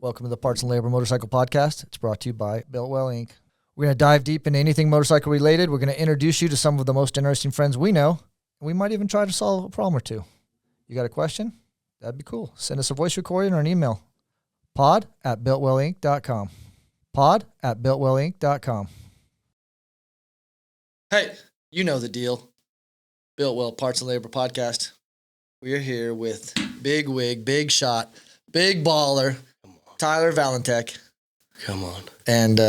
Welcome to the Parts and Labor Motorcycle Podcast. It's brought to you by Biltwell Inc. We're going to dive deep into anything motorcycle related. We're going to introduce you to some of the most interesting friends we know. And we might even try to solve a problem or two. You got a question? That'd be cool. Send us a voice recording or an email. pod@biltwellinc.com. pod@biltwellinc.com. Hey, you know the deal. Biltwell Parts and Labor Podcast. We're here with big wig, big shot, big baller, Tyler Valentik. Come on. And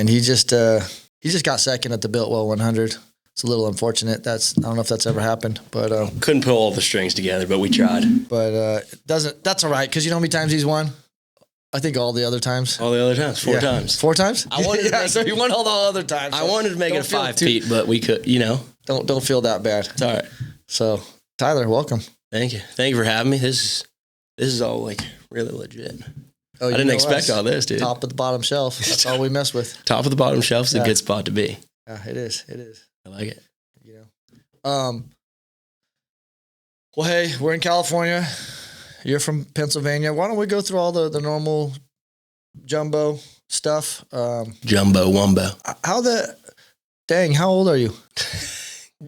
he just got second at the Biltwell 100. It's a little unfortunate. I don't know if that's ever happened, but Couldn't pull all the strings together, but we tried. But that's all right, because you know how many times he's won? I think all the other times. All the other times, four times. 4 times? I wanted to so he won all the other times. I wanted to make it 5 feet, but we could, Don't feel that bad. It's all right. So, Tyler, welcome. Thank you. Thank you for having me. This is all like really legit. Oh, I didn't expect all this, dude. Top of the bottom shelf. That's all we mess with. Top of the bottom shelf is a good spot to be. Yeah, it is. It is. I like it. Well, hey, we're in California. You're from Pennsylvania. Why don't we go through all the normal jumbo stuff? Jumbo wumbo. How old are you?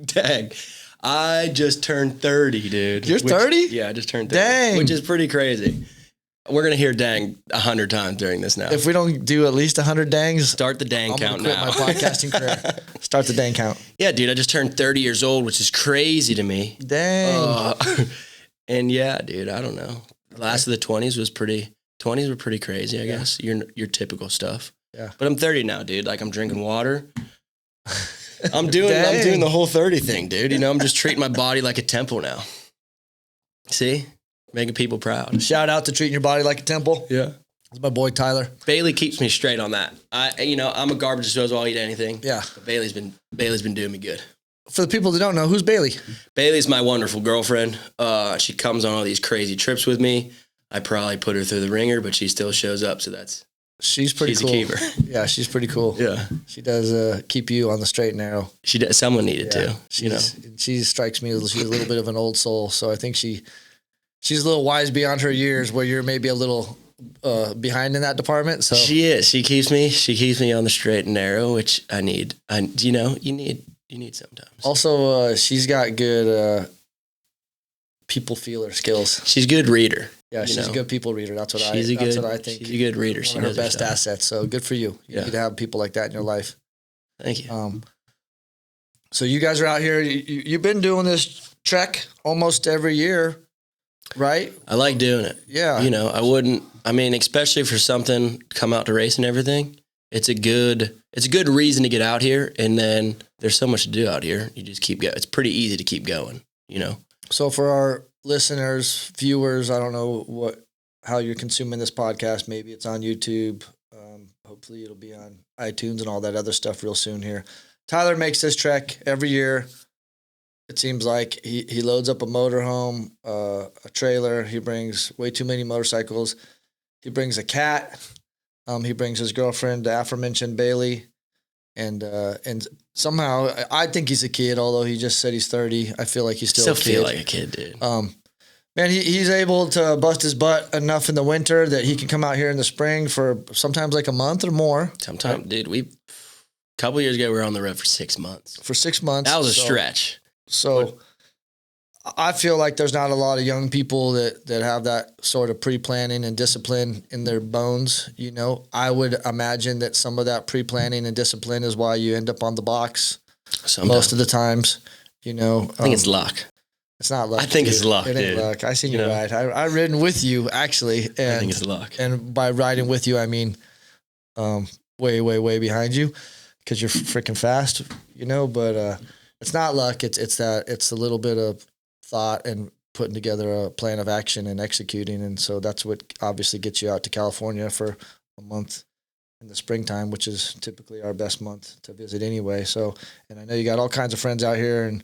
Dang. I just turned 30, dude. You're 30? Yeah, I just turned 30. Dang. Which is pretty crazy. We're going to hear dang 100 times during this now. If we don't do at least 100 dangs, Start the dang count now. I'm going to quit my podcasting career. Start the dang count. Yeah, dude, I just turned 30 years old, which is crazy to me. Dang. And yeah, dude, I don't know. Last of the 20s were pretty crazy, I guess. Your typical stuff. Yeah. But I'm 30 now, dude. Like, I'm drinking water. I'm doing the whole 30 thing, dude. I'm just treating my body like a temple now. See? Making people proud. Shout out to treating your body like a temple. Yeah. That's my boy, Tyler. Bailey keeps me straight on that. I'm a garbage disposal. I'll eat anything. Yeah. But Bailey's been doing me good. For the people that don't know, who's Bailey? Bailey's my wonderful girlfriend. She comes on all these crazy trips with me. I probably put her through the ringer, but she still shows up. So she's pretty cool. A keeper. Yeah, she's pretty cool. Yeah. She does keep you on the straight and narrow. She does. Someone needed to. She strikes me as she's a little bit of an old soul. So I think she's a little wise beyond her years, where you're maybe a little behind in that department. So she is. She keeps me on the straight and narrow, which I need. You need sometimes. Also, she's got good people feeler skills. She's a good reader. Yeah, she's a good people reader. That's what I think. She's a good reader. One of her best assets. So good for you. You need to have people like that in your life. Thank you. So you guys are out here. You've been doing this trek almost every year, right? I like doing it. Yeah. Especially for something, come out to race and everything. It's a good reason to get out here. And then there's so much to do out here. You just keep going. It's pretty easy to keep going, So for our listeners, viewers, I don't know how you're consuming this podcast. Maybe it's on YouTube. Hopefully it'll be on iTunes and all that other stuff real soon here. Tyler makes this trek every year. It seems like he loads up a motorhome, a trailer. He brings way too many motorcycles. He brings a cat. He brings his girlfriend, the aforementioned Bailey, and somehow I think he's a kid. Although he just said he's 30, I feel like he's still a kid. Feel like a kid, dude. Man, he's able to bust his butt enough in the winter that he can come out here in the spring for sometimes like a month or more. Sometimes, dude. A couple years ago, we were on the road for 6 months. For 6 months, that was a stretch. So I feel like there's not a lot of young people that have that sort of pre-planning and discipline in their bones. I would imagine that some of that pre-planning and discipline is why you end up on the box most of the times. I think it's luck. It's not luck. I think it's luck. It ain't luck. I seen you ride. I've ridden with you actually, and I think it's luck. And by riding with you, I mean way, way, way behind you because you're freaking fast. But it's not luck. It's a little bit of thought and putting together a plan of action and executing. And so that's what obviously gets you out to California for a month in the springtime, which is typically our best month to visit anyway. So, and I know you got all kinds of friends out here, and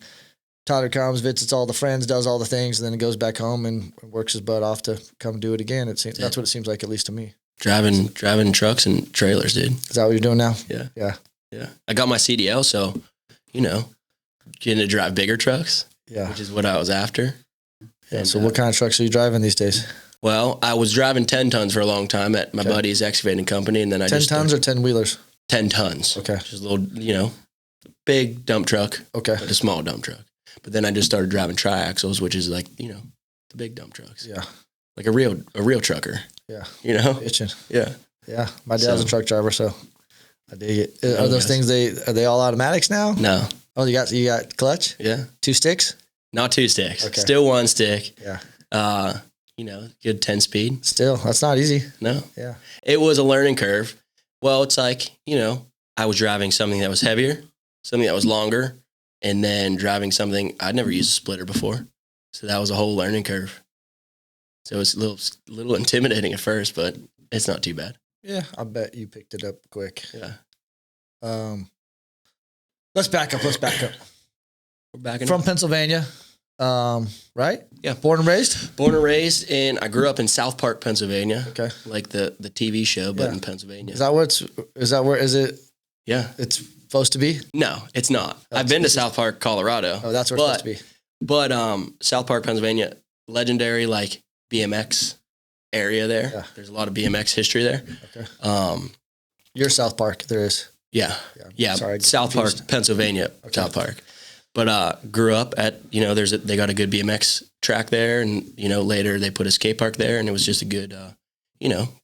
Tyler comes, visits all the friends, does all the things, and then he goes back home and works his butt off to come do it again. That's what it seems like, at least to me. Driving trucks and trailers, dude. Is that what you're doing now? Yeah. Yeah. I got my CDL, so, getting to drive bigger trucks. Yeah. Which is what I was after. Yeah. So what kind of trucks are you driving these days? Well, I was driving 10 tons for a long time at my buddy's excavating company, and then I 10 just 10 tons or 10 wheelers? 10 tons. Okay. Just a little, big dump truck. Okay. But a small dump truck. But then I just started driving triaxles, which is like, the big dump trucks. Yeah. Like a real trucker. Yeah. Itching. Yeah. Yeah. My dad's a truck driver, so I dig it. Are those things, are they all automatics now? No. Oh, you got clutch? Yeah. 2 sticks? Not 2 sticks. Okay. Still 1 stick. Yeah. Good 10 speed. Still, that's not easy. No. Yeah. It was a learning curve. Well, it's like, I was driving something that was heavier, something that was longer, and then driving something, I'd never used a splitter before. So that was a whole learning curve. So it was a little intimidating at first, but it's not too bad. Yeah. I bet you picked it up quick. Yeah. Let's back up. We're back From Pennsylvania. Right? Yeah. Born and raised? Born and raised I grew up in South Park, Pennsylvania. Okay. Like the TV show, but in Pennsylvania. Is that where is it? Yeah. It's supposed to be? No, it's not. I've been to South Park, Colorado. Oh, that's where it's supposed to be. But South Park, Pennsylvania, legendary like BMX area there. Yeah. There's a lot of BMX history there. Okay. You're South Park, there is. Yeah. Sorry, South confused. Park, Pennsylvania, South Park. But grew up at, they got a good BMX track there, and later they put a skate park there, and it was just a good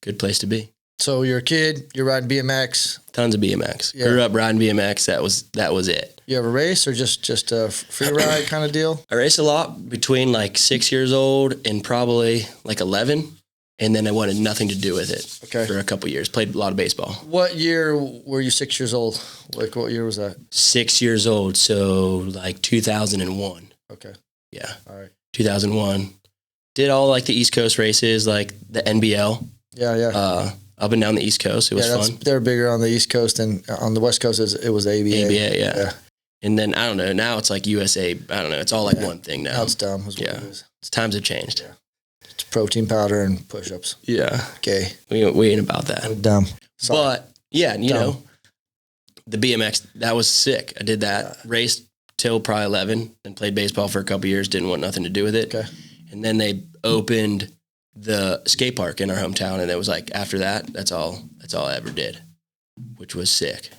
good place to be. So you're a kid, you're riding BMX. Tons of BMX. Yeah. Grew up riding BMX. That was it. You have a race or just a free ride kind of deal? I raced a lot between like 6 years old and probably like 11. And then I wanted nothing to do with it for a couple years. Played a lot of baseball. What year were you 6 years old? Like what year was that? 6 years old. So like 2001. Okay. Yeah. All right. 2001. Did all like the East Coast races, like the NBL. Yeah. Up and down the East Coast. It was fun. They're bigger on the East Coast, and on the West Coast it was ABA. ABA, yeah. And then I don't know. Now it's like USA. I don't know. It's all like one thing now. Now it's dumb. Is what it is. Times have changed. Yeah. It's protein powder and push-ups. Yeah. Okay. We ain't about that. Dumb. Sorry. But yeah, the BMX, that was sick. I did that. Raced till probably 11, then played baseball for a couple years. Didn't want nothing to do with it. Okay. And then they opened the skate park in our hometown, and it was like after that, that's all I ever did, which was sick.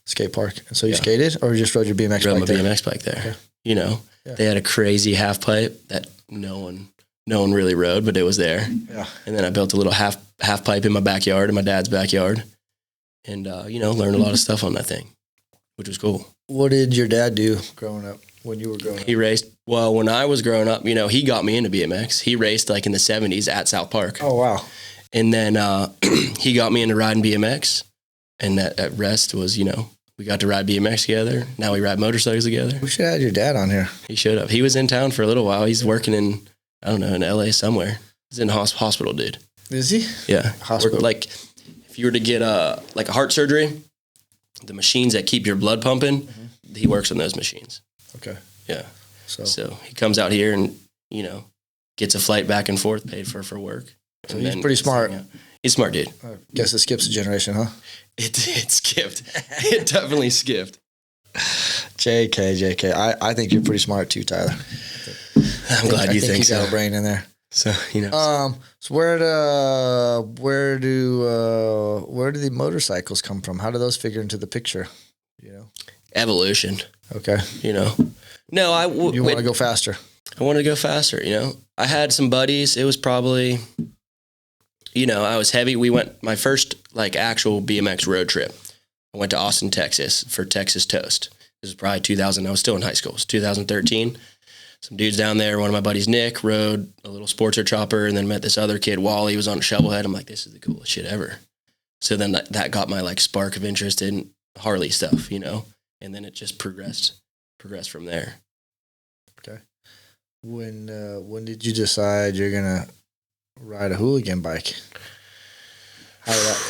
Skate park. And so you skated, or you just rode your BMX Rode bike my there? BMX bike there. Okay. Yeah. They had a crazy half pipe that no one really rode, but it was there. Yeah. And then I built a little half pipe in my backyard, in my dad's backyard, and learned a lot of stuff on that thing, which was cool. What did your dad do growing up when you were growing up? He raced. Well, when I was growing up, he got me into BMX. He raced like in the 70s at South Park. Oh, wow. And then he got me into riding BMX. And that rest was, we got to ride BMX together. Now we ride motorcycles together. We should have had your dad on here. He showed up. He was in town for a little while. He's working in LA somewhere. He's in hospital, dude. Is he? Yeah. Hospital. Like if you were to get a heart surgery, the machines that keep your blood pumping, he works on those machines. Okay. Yeah. So he comes out here and, gets a flight back and forth paid for work. So he's pretty smart. He's a smart dude. I guess it skips a generation, huh? It skipped. It definitely skipped. JK. I think you're pretty smart too, Tyler. I'm glad you think so. You got a brain in there. So, So where do the motorcycles come from? How do those figure into the picture? Evolution. Okay. No, you want to go faster. I wanted to go faster, I had some buddies. It was probably, I was heavy. We went, my first like actual BMX road trip. I went to Austin, Texas for Texas Toast. This was probably 2000. I was still in high school. It was 2013. Some dudes down there. One of my buddies, Nick, rode a little Sportster chopper, and then met this other kid, Wally. He was on a shovelhead. I'm like, this is the coolest shit ever. So then that got my like spark of interest in Harley stuff, and then it just progressed from there. Okay. When did you decide you're gonna ride a hooligan bike?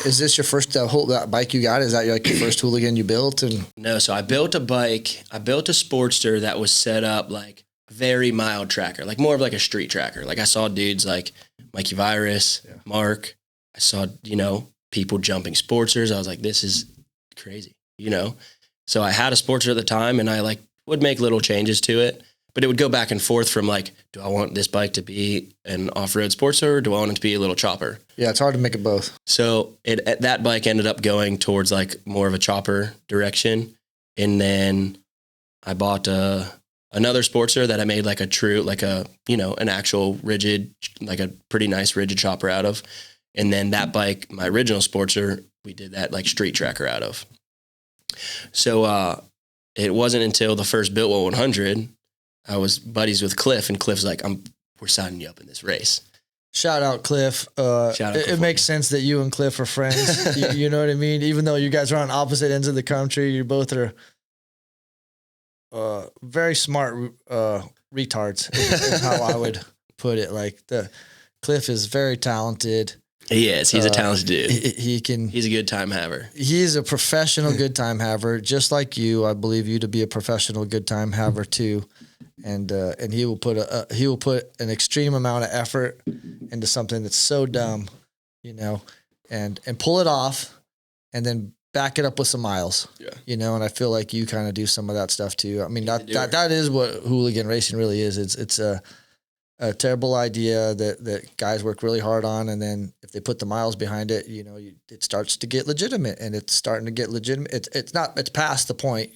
Is this your first that bike you got? Is that like your first hooligan you built? And no, so I built a bike. I built a Sportster that was set up like very mild tracker, like more of like a street tracker. Like I saw dudes like Mikey Virus, Mark. I saw people jumping Sportsters. I was like, this is crazy, So I had a Sportster at the time, and I like would make little changes to it. But it would go back and forth from like, do I want this bike to be an off-road sportster or do I want it to be a little chopper? Yeah, it's hard to make it both. So that bike ended up going towards like more of a chopper direction. And then I bought another Sportster that I made like a true, like a, an actual rigid, like a pretty nice rigid chopper out of. And then that bike, my original Sportster, we did that like street tracker out of. So it wasn't until the first Biltwell 100, I was buddies with Cliff, and Cliff's like, we're signing you up in this race. Shout out Cliff. It makes sense that you and Cliff are friends. you know what I mean? Even though you guys are on opposite ends of the country, you both are very smart retards is how I would put it. Like Cliff is very talented. He is. He's a talented dude. He's a good time haver. He's a professional good time haver, just like you. I believe you to be a professional good time haver too. And he will put an extreme amount of effort into something that's so dumb, and pull it off, and then back it up with some miles. Yeah. And I feel like you kind of do some of that stuff too. I mean, that is what hooligan racing really is. It's a terrible idea that guys work really hard on, and then if they put the miles behind it, it starts to get legitimate, and it's starting to get legitimate. It's past the point,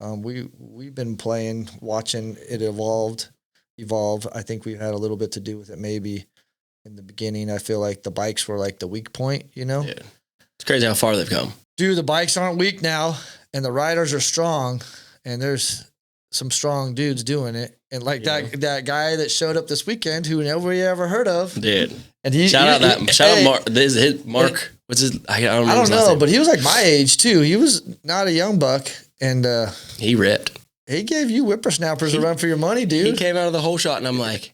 We've been playing, watching it evolve. I think we've had a little bit to do with it. Maybe in the beginning, I feel like the bikes were like the weak point, Yeah. It's crazy how far they've come. Dude, the bikes aren't weak now, and the riders are strong, and there's some strong dudes doing it. And like that guy that showed up this weekend who nobody ever heard of. Dude. And shout out Mark. Mark. What's his? I don't know, but he was like my age too. He was not a young buck, and he ripped. He gave you whippersnappers a run for your money, dude. He came out of the whole shot, and I'm like,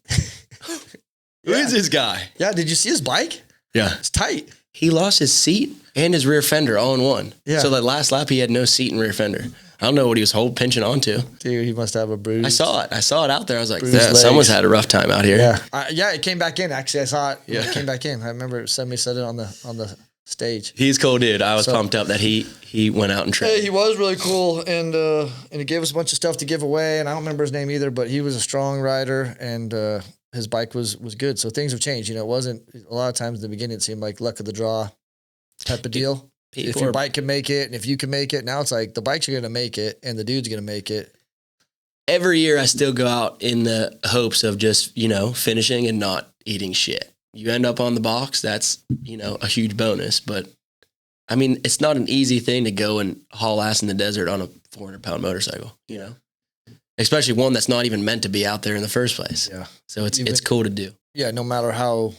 who is this guy? Yeah, did you see his bike? Yeah. It's tight. He lost his seat and his rear fender all in one. Yeah. So that last lap, he had no seat and rear fender. I don't know what he was pinching onto. Dude, he must have a bruise. I saw it out there. I was like, someone's had a rough time out here. Yeah. It came back in. Actually, I saw it. Yeah. It came back in. I remember somebody said it on the stage. He's cool, dude. I was pumped up that he went out and trained. Hey, he was really cool, and he gave us a bunch of stuff to give away, and I don't remember his name either, but he was a strong rider, and his bike was good. So things have changed. It wasn't a lot of times in the beginning. It seemed like luck of the draw type of deal. If your bike can make it, and if you can make it, now it's like the bikes are going to make it, and the dude's going to make it. Every year, I still go out in the hopes of just finishing and not eating shit. You end up on the box, that's, a huge bonus. But, I mean, it's not an easy thing to go and haul ass in the desert on a 400-pound motorcycle, Especially one that's not even meant to be out there in the first place. Yeah. So it's cool to do. Yeah, no matter how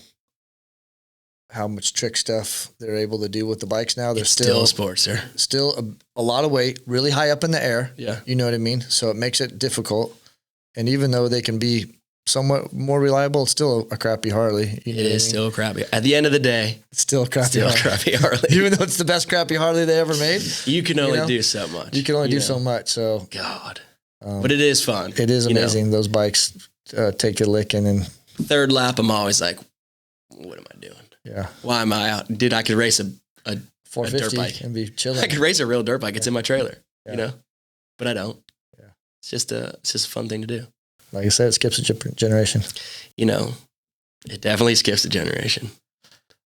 much trick stuff they're able to do with the bikes now, they're still a Sportster. Still a lot of weight, really high up in the air. Yeah. You know what I mean? So it makes it difficult. And even though they can be somewhat more reliable, it's still a crappy Harley. It is still crappy. At the end of the day, it's still a crappy Harley. Even though it's the best crappy Harley they ever made. You can only do so much. You can only do so much. So God. But it is fun. It is amazing. Those bikes take a licking, and third lap, I'm always like, what am I doing? Yeah. Why am I out? Dude, I could race a 450 dirt bike and be chilling. I could race a real dirt bike. It's in my trailer, but I don't. Yeah. It's just a fun thing to do. Like I said, it skips a generation. It definitely skips a generation.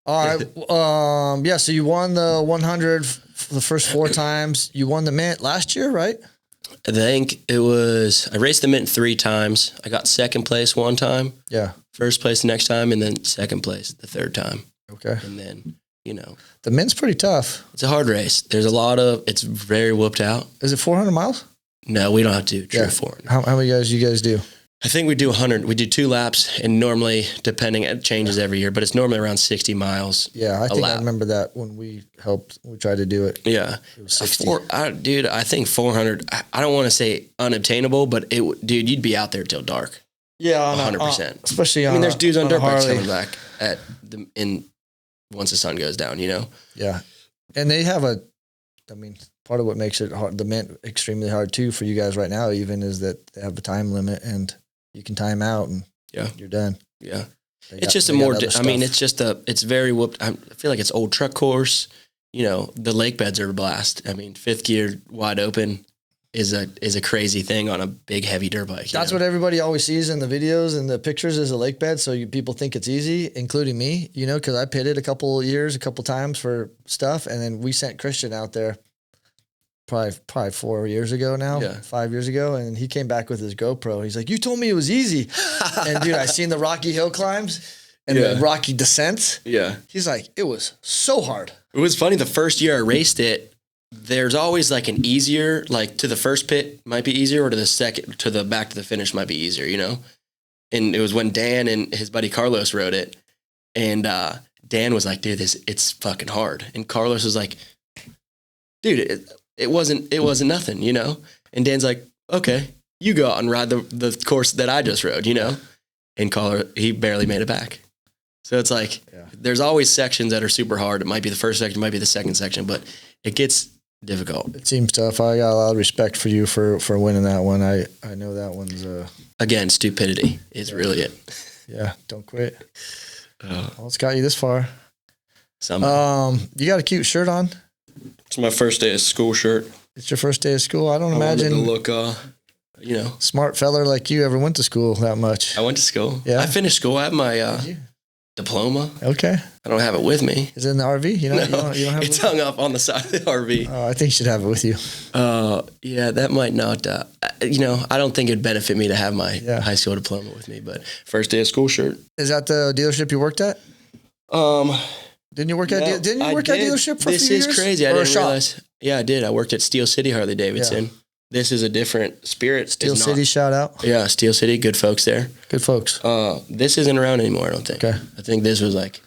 All right. So you won the 100 the first 4 times. You won the Mint last year, right? I think I raced the Mint 3 times. I got second place 1 time. Yeah. First place the next time, and then second place the 3rd time. Okay. And then, the Mint's pretty tough. It's a hard race. There's it's very whooped out. Is it 400 miles? No, we don't have to do true 400. How many guys you guys do? I think we do 100. We do 2 laps, and normally, it changes every year, but it's normally around 60 miles. Yeah, I think I remember that when we tried to do it. Yeah. It was 60. Dude, I think 400, I don't want to say unobtainable, but dude, you'd be out there till dark. Yeah, 100%. Especially on there's dudes on dirt bikes Harley. coming back once the sun goes down, Yeah. And they have part of what makes it hard, the Mint extremely hard too for you guys right now, even, is that they have a time limit and you can time out and you're done. Yeah. It's very whooped. I feel like it's old truck course. The lake beds are a blast. I mean, 5th gear wide open. is a crazy thing on a big heavy dirt bike. That's what everybody always sees in the videos and the pictures is a lake bed. So people think it's easy, including me, you know, because I pitted a couple times for stuff. And then we sent Christian out there probably 4 years ago now, 5 years ago. And he came back with his GoPro. He's like, you told me it was easy. And dude, I seen the rocky hill climbs and the rocky descents. Yeah. He's like, it was so hard. It was funny. The first year I raced it, there's always like an easier, like to the first pit might be easier or to the second, to the back to the finish might be easier, you know? And it was when Dan and his buddy Carlos rode it. And Dan was like, dude, it's fucking hard. And Carlos was like, dude, it wasn't nothing, you know? And Dan's like, okay, you go out and ride the course that I just rode, you know? And he barely made it back. So it's like, there's always sections that are super hard. It might be the first section, it might be the second section, but it gets difficult. It seems tough. I got a lot of respect for you for winning that one. I know that one's again, stupidity is really it. Yeah, don't quit. Well, it's got you this far. Somehow. You got a cute shirt on. It's my first day of school shirt. It's your first day of school. I don't imagine wanted to look you know, smart feller like you ever went to school that much. I went to school. Yeah, I finished school. I have my diploma. Okay. I don't have it with me. Is it in the RV? You don't have it's hung up on the side of the RV. Oh, I think you should have it with you. Yeah, that might not, you know, I don't think it'd benefit me to have my high school diploma with me, but first day of school shirt. Is that the dealership you worked at? Didn't you work at at dealership for a few years? This is crazy. I didn't realize. Yeah, I did. I worked at Steel City Harley Davidson. Yeah. This is a different Spirit. Steel City, shout out. Yeah, Steel City, good folks there. Good folks. This isn't around anymore, I don't think. Okay. I think this was like,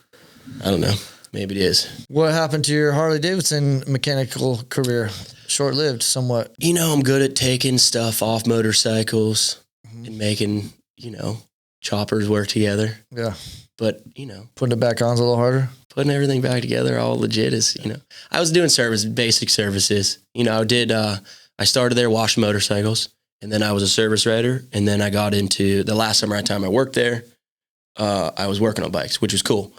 I don't know, maybe it is. What happened to your Harley Davidson mechanical career? Short-lived, somewhat. You know, I'm good at taking stuff off motorcycles and making, you know, choppers work together. Yeah. But, you know. Putting it back on's a little harder. Putting everything back together all legit is, you know. I was doing basic services. You know, I started there washing motorcycles, and then I was a service writer, and then I got into the last time I worked there, I was working on bikes, which was cool.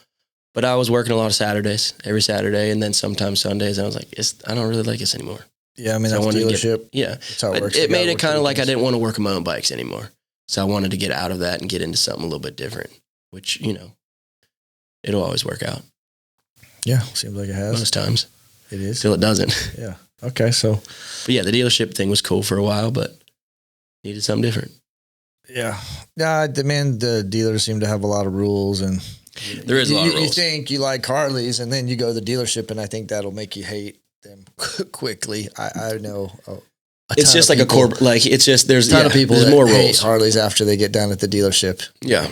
But I was working a lot of Saturdays, every Saturday, and then sometimes Sundays. And I was like, I don't really like this anymore. Yeah, I mean, that's dealership. That's how it works. It made it kind of like I didn't want to work on my own bikes anymore. So I wanted to get out of that and get into something a little bit different, which, you know, it'll always work out. Yeah, seems like it has. Most times. It is. Till it doesn't. Yeah. Okay, so. But yeah, the dealership thing was cool for a while, but needed something different. Yeah. Yeah, the dealers seem to have a lot of rules, and there is a lot of rules. You think you like Harleys, and then you go to the dealership, and I think that'll make you hate them quickly. I know. It's just like people, a corporate, like it's just there's a ton of people there's that more hate rules. Harleys after they get down at the dealership. Yeah, I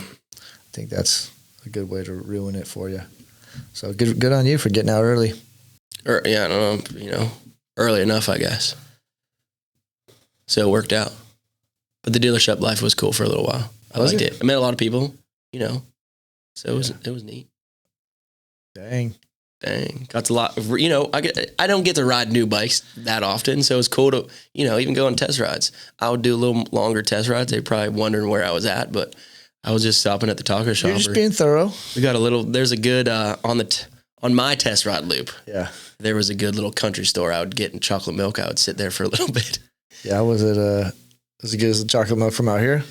think that's a good way to ruin it for you. So good on you for getting out early. Yeah, I don't know, you know, early enough, I guess. So it worked out. But the dealership life was cool for a little while. I liked it. I met a lot of people, you know. So it was neat. Dang. Got a lot. You know, I don't get to ride new bikes that often, so it's cool to, you know, even go on test rides. I would do a little longer test rides. They're probably wondering where I was at, but I was just stopping at the taco shop. You're just being thorough. We got there's a good, on my test ride loop. Yeah. There was a good little country store I would get in chocolate milk. I would sit there for a little bit. Yeah, was it as good as the chocolate milk from out here?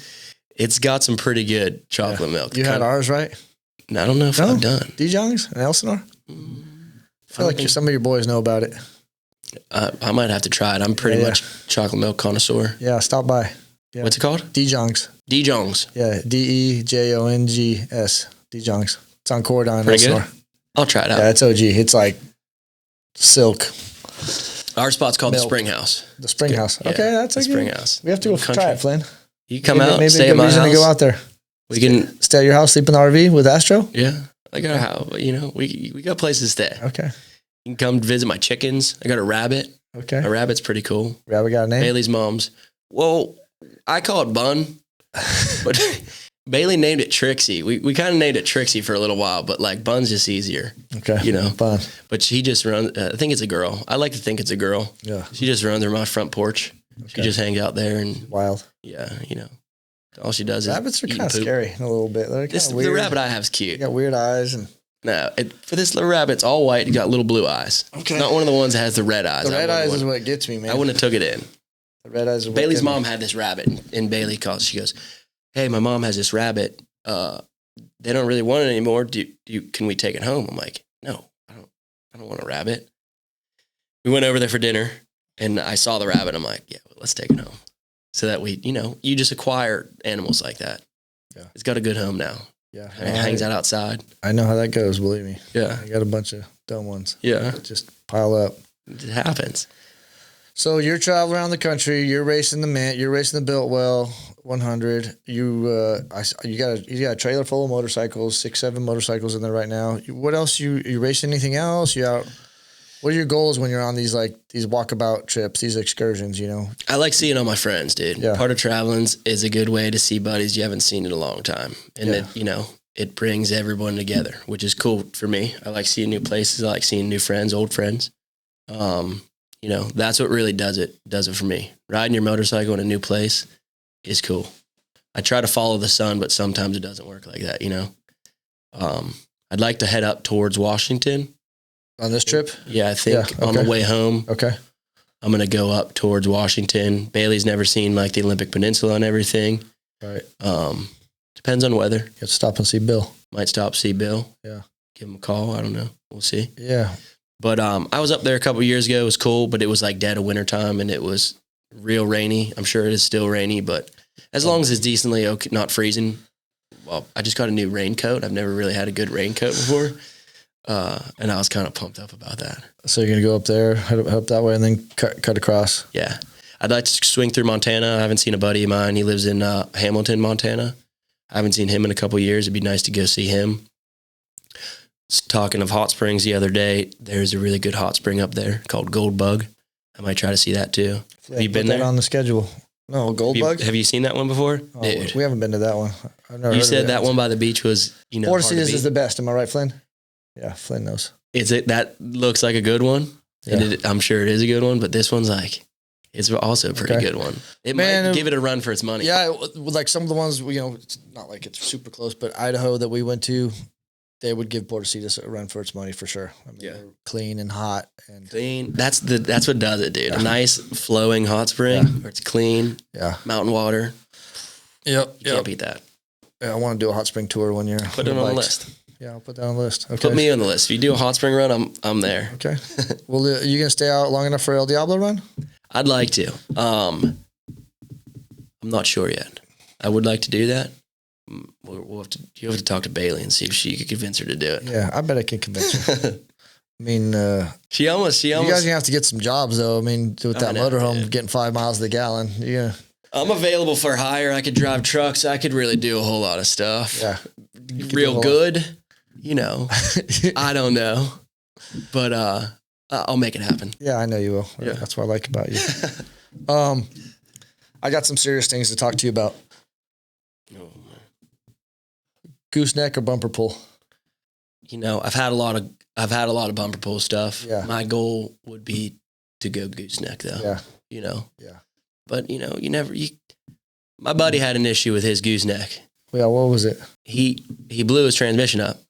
It's got some pretty good chocolate milk. You had ours, right? I don't know if I've done. Dijon's and Elsinore? I feel like some of your boys know about it. I might have to try it. I'm pretty much chocolate milk connoisseur. Yeah, stop by. Yeah. What's it called? Dijon's. Dijon's. Yeah, Dejongs. Dijon's. It's on Cordine, Elsinore. I'll try it out. Yeah, it's OG. It's like silk. Our spot's called the Spring House. The Spring House. Okay, that's the Spring House. We have to go try it, Flynn. You come out, maybe stay a at my reason house. To go out there. We can stay at your house, sleep in the RV with Astro. Yeah, I got a house. You know, we got places to stay. Okay. You can come visit my chickens. I got a rabbit. Okay. A rabbit's pretty cool. Rabbit got a name? Bailey's mom's. Well, I call it Bun, but Bailey named it Trixie. We kind of named it Trixie for a little while, but like Bun's just easier. Okay. You know, Bun. But she just runs. I think it's a girl. I like to think it's a girl. Yeah. She just runs around my front porch. Okay. She just hangs out there and wild. Yeah, you know, all she does rabbits is are kind of scary a little bit. They're kind of weird. The rabbit I have is cute. They got weird eyes and. No, for this little rabbit, it's all white. It got little blue eyes. Okay. Not one of the ones that has the red eyes. The red eyes is what gets me, man. I wouldn't have took it in. The red eyes are Bailey's working. mom had this rabbit, and Bailey calls. She goes, "Hey, my mom has this rabbit. They don't really want it anymore. Can we take it home?" I'm like, "No, I don't want a rabbit." We went over there for dinner, and I saw the rabbit. I'm like, "Yeah, well, let's take it home." So that we, you just acquire animals like that. Yeah. It's got a good home now. Yeah. And it hangs out outside. I know how that goes, believe me. Yeah. I got a bunch of dumb ones. Yeah. Just pile up. It happens. So you're traveling around the country. You're racing the Mint. You're racing the Biltwell 100. You got a trailer full of motorcycles, 6-7 motorcycles in there right now. What else? You racing anything else? You out? What are your goals when you're on these walkabout trips, these excursions? I like seeing all my friends, dude. Yeah. Part of traveling is a good way to see buddies you haven't seen in a long time, and it brings everyone together, which is cool for me. I like seeing new places. I like seeing new friends, old friends. That's what really does it for me. Riding your motorcycle in a new place is cool. I try to follow the sun, but sometimes it doesn't work like that, I'd like to head up towards Washington. On this trip? Yeah, I think on the way home. Okay. I'm going to go up towards Washington. Bailey's never seen like the Olympic Peninsula and everything. Right. Depends on weather. You have to stop and see Bill. Might stop, see Bill. Yeah. Give him a call. I don't know. We'll see. Yeah. But I was up there a couple of years ago. It was cool, but it was like dead of winter time and it was real rainy. I'm sure it is still rainy, but as long as it's decently okay, not freezing. Well, I just got a new raincoat. I've never really had a good raincoat before. And I was kind of pumped up about that. So you're going to go up there, head up that way, and then cut across? Yeah. I'd like to swing through Montana. I haven't seen a buddy of mine. He lives in Hamilton, Montana. I haven't seen him in a couple of years. It'd be nice to go see him. Talking of hot springs the other day, there's a really good hot spring up there called Gold Bug. I might try to see that too. Yeah, have you been put that there? on the schedule. No, Gold Bug? Have you seen that one before? Oh, Dude. we haven't been to that one. I've never You heard said of it. that one by the beach was, Four hard to Seasons beat. is the best. Am I right, Flynn? Yeah, Flynn knows. That looks like a good one. Yeah. And I'm sure it is a good one, but this one's it's also a pretty good one. It might give it a run for its money. Yeah, like some of the ones, it's not like it's super close, but Idaho that we went to, they would give Porter Cedars a run for its money for sure. I mean, Yeah. they're clean and hot. And Clean. That's what does it, dude. A nice flowing hot spring where it's clean. Yeah. Mountain water. Yep. You can't beat that. Yeah, I want to do a hot spring tour one year. Put it on the list. Yeah, I'll put that on the list. Okay. Put me on the list. If you do a hot spring run, I'm there. Okay. Well, are you going to stay out long enough for El Diablo run? I'd like to. I'm not sure yet. I would like to do that. You have to talk to Bailey and see if she could convince her to do it. Yeah, I bet I can convince her. I mean, she almost. you guys are gonna have to get some jobs though. I mean, with that motorhome getting 5 miles to the gallon. Yeah. I'm available for hire. I could drive trucks. I could really do a whole lot of stuff. Yeah. Real good. I don't know, but I'll make it happen. Yeah, I know you will. Yeah. That's what I like about you. I got some serious things to talk to you about. Gooseneck or bumper pull? I've had a lot of bumper pull stuff. Yeah. My goal would be to go gooseneck though. Yeah. Yeah. But my buddy had an issue with his gooseneck. Yeah, what was it? He blew his transmission up,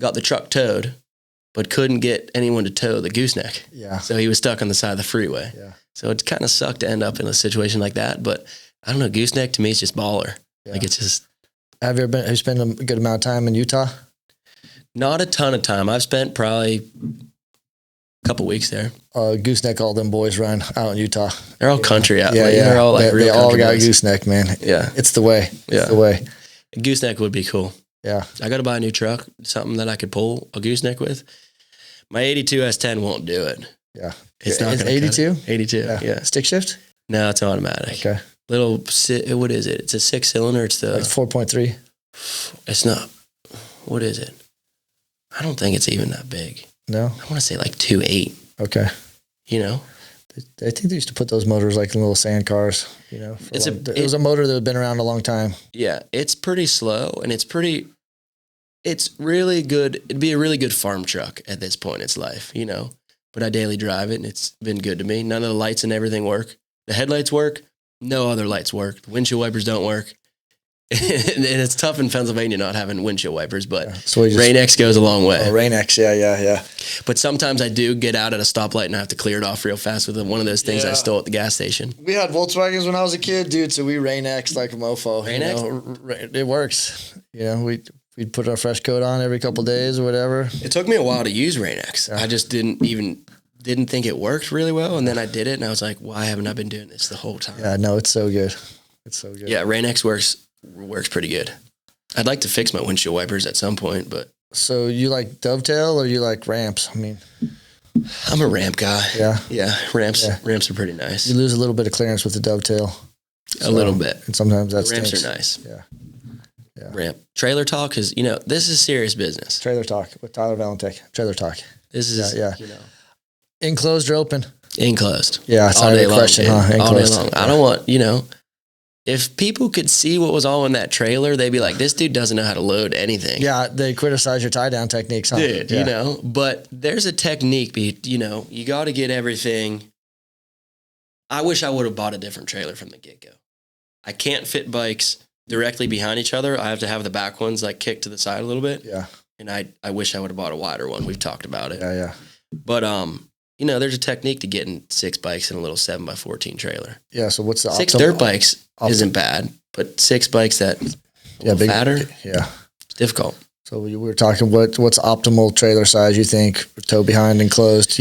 got the truck towed, but couldn't get anyone to tow the gooseneck. Yeah. So he was stuck on the side of the freeway. Yeah. So it kind of sucked to end up in a situation like that. But I don't know, gooseneck to me is just baller. Yeah. Like it's just. Have you spent a good amount of time in Utah? Not a ton of time. I've spent probably a couple weeks there. Gooseneck, all them boys run out in Utah. They're all country out. Yeah, yeah. They're all they real all country got boys. gooseneck, man. Yeah. It's the way. It's the way. Gooseneck would be cool. Yeah. I got to buy a new truck, something that I could pull a gooseneck with. My 82 S10 won't do it. Yeah. It's not It's gonna 82? 82. Yeah. Stick shift? No, it's automatic. Okay. What is it? It's a 6-cylinder. It's Like 4.3. It's not. What is it? I don't think it's even that big. No? I want to say like 2.8. Okay. I think they used to put those motors like in little sand cars, it was a motor that had been around a long time. Yeah, it's pretty slow and it's really good. It'd be a really good farm truck at this point in its life, but I daily drive it and it's been good to me. None of the lights and everything work. The headlights work. No other lights work. The windshield wipers don't work. and it's tough in Pennsylvania not having windshield wipers, but So Rain-X goes a long way. Oh, Rain-X, yeah. But sometimes I do get out at a stoplight and I have to clear it off real fast with one of those things I stole at the gas station. We had Volkswagens when I was a kid, dude, so we Rain-X like a mofo. Rain-X? It works. We'd put our fresh coat on every couple days or whatever. It took me a while to use Rain-X. I just didn't think it worked really well, and then I did it, and I was like, why haven't I been doing this the whole time? Yeah, no, it's so good. It's so good. Yeah, Rain-X works pretty good. I'd like to fix my windshield wipers at some point, but... So you like dovetail or you like ramps? I mean... I'm a ramp guy. Yeah? Yeah, ramps are pretty nice. You lose a little bit of clearance with the dovetail. A little bit. And sometimes that's ramps are nice. Yeah. Ramp. Trailer talk is, this is serious business. Trailer talk with Tyler Valentik. Trailer talk. This is, Enclosed or open? Enclosed. Yeah, it's not a question, huh? All day long. I don't want, if people could see what was all in that trailer, they'd be like, this dude doesn't know how to load anything. Yeah, they criticize your tie down techniques, huh? Dude, but there's a technique, you got to get everything. I wish I would have bought a different trailer from the get-go. I can't fit bikes directly behind each other. I have to have the back ones like kicked to the side a little bit. Yeah. And I wish I would have bought a wider one. We've talked about it. Yeah. But, there's a technique to getting 6 bikes in a little 7x14 trailer. Yeah, so what's the 6 dirt bikes isn't bad, but 6 bikes that big, fatter, it's difficult. So we were talking what's optimal trailer size you think, tow behind enclosed,